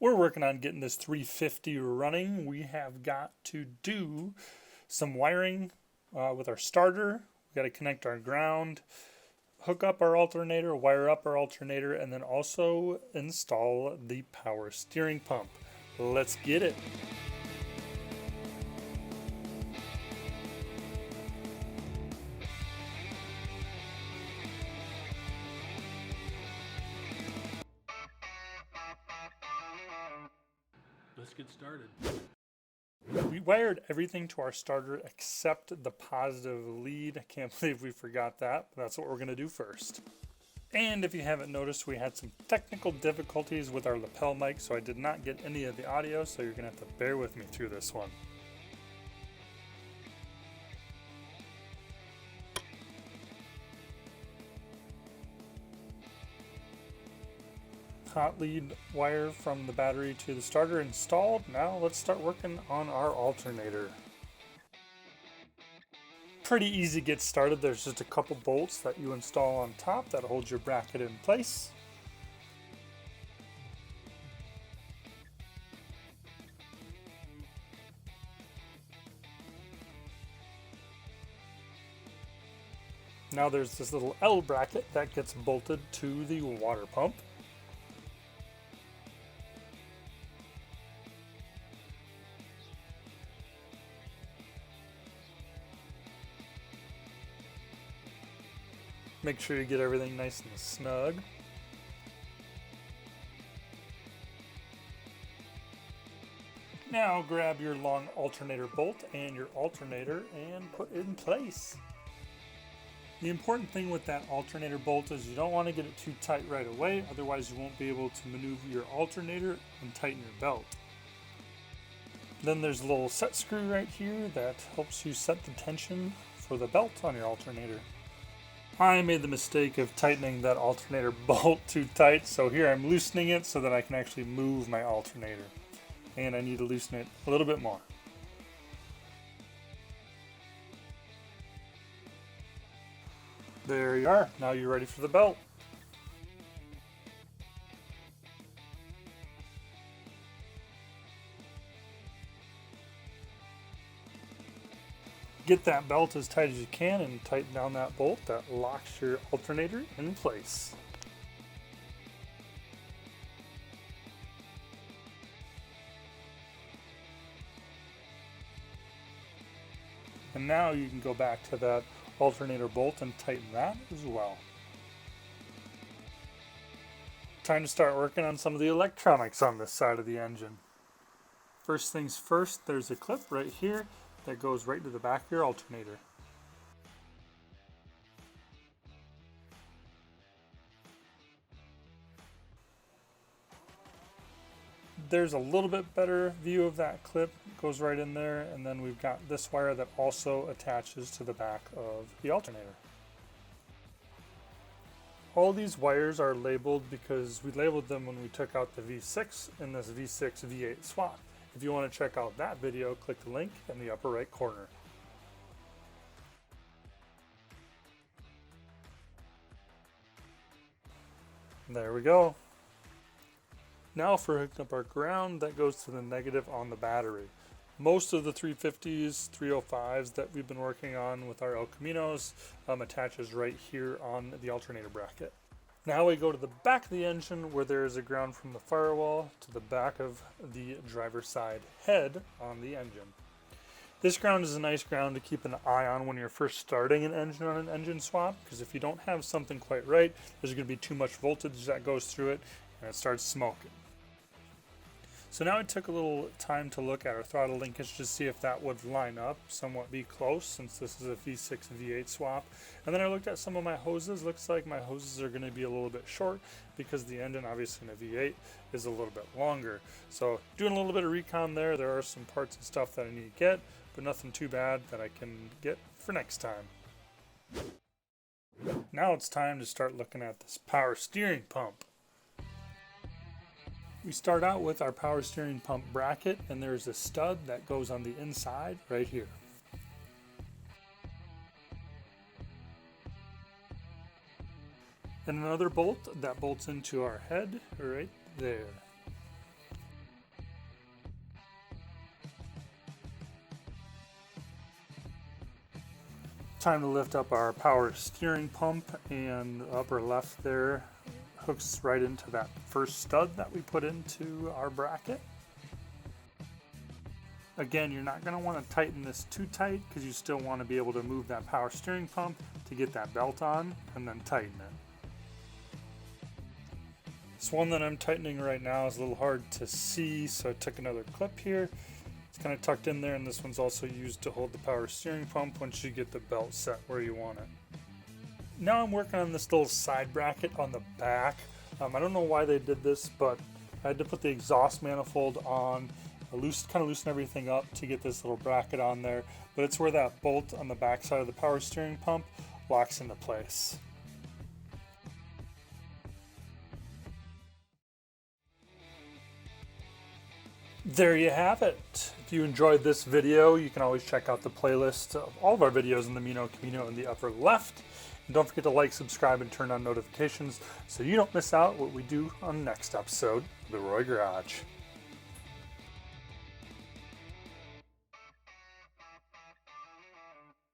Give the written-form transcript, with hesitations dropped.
we're working on getting this 350 running. We have got to do some wiring with our starter. We got to connect our ground, hook up our alternator, wire up our alternator, and then also install the power steering pump. Let's get it. Let's get started. We wired everything to our starter except the positive lead. I can't believe we forgot that, but that's what we're going to do first. And if you haven't noticed, we had some technical difficulties with our lapel mic, so I did not get any of the audio, so you're going to have to bear with me through this one. Hot lead wire from the battery to the starter installed. Now let's start working on our alternator. Pretty easy to get started. There's just a couple bolts that you install on top that hold your bracket in place. Now there's this little L bracket that gets bolted to the water pump. Make sure you get everything nice and snug. Now grab your long alternator bolt and your alternator and put it in place. The important thing with that alternator bolt is you don't want to get it too tight right away, otherwise you won't be able to maneuver your alternator and tighten your belt. Then there's a little set screw right here that helps you set the tension for the belt on your alternator. I made the mistake of tightening that alternator bolt too tight, so here I'm loosening it so that I can actually move my alternator. And I need to loosen it a little bit more. There you are. Now you're ready for the belt. Get that belt as tight as you can and tighten down that bolt that locks your alternator in place. And now you can go back to that alternator bolt and tighten that as well. Time to start working on some of the electronics on this side of the engine. First things first, there's a clip right here that goes right to the back of your alternator. There's a little bit better view of that clip. It goes right in there, and then we've got this wire that also attaches to the back of the alternator. All these wires are labeled because we labeled them when we took out the V6 in this V6 V8 swap. If you want to check out that video, click the link in the upper right corner. There we go. Now for hooking up our ground, that goes to the negative on the battery. Most of the 350s, 305s that we've been working on with our El Caminos attaches right here on the alternator bracket. Now we go to the back of the engine where there is a ground from the firewall to the back of the driver's side head on the engine. This ground is a nice ground to keep an eye on when you're first starting an engine on an engine swap, because if you don't have something quite right, there's going to be too much voltage that goes through it and it starts smoking. So now I took a little time to look at our throttle linkage to see if that would line up, somewhat be close, since this is a V6 V8 swap. And then I looked at some of my hoses. Looks like my hoses are going to be a little bit short because the engine, obviously in a V8, is a little bit longer. So doing a little bit of recon there. There are some parts and stuff that I need to get, but nothing too bad that I can get for next time. Now it's time to start looking at this power steering pump. We start out with our power steering pump bracket, and there's a stud that goes on the inside right here. And another bolt that bolts into our head right there. time to lift up our power steering pump, and the upper left there hooks right into that first stud that we put into our bracket. Again, you're not going to want to tighten this too tight because you still want to be able to move that power steering pump to get that belt on and then tighten it. This one that I'm tightening right now is a little hard to see, so I took another clip here. It's kind of tucked in there, and this one's also used to hold the power steering pump once you get the belt set where you want it. Now I'm working on this little side bracket on the back. I don't know why they did this, but I had to put the exhaust manifold on, kind of loosen everything up to get this little bracket on there, but it's where that bolt on the back side of the power steering pump locks into place. There you have it. If you enjoyed this video, you can always check out the playlist of all of our videos in the Camino in the upper left. And don't forget to like, subscribe, and turn on notifications so you don't miss out what we do on the next episode of The Roy Garage.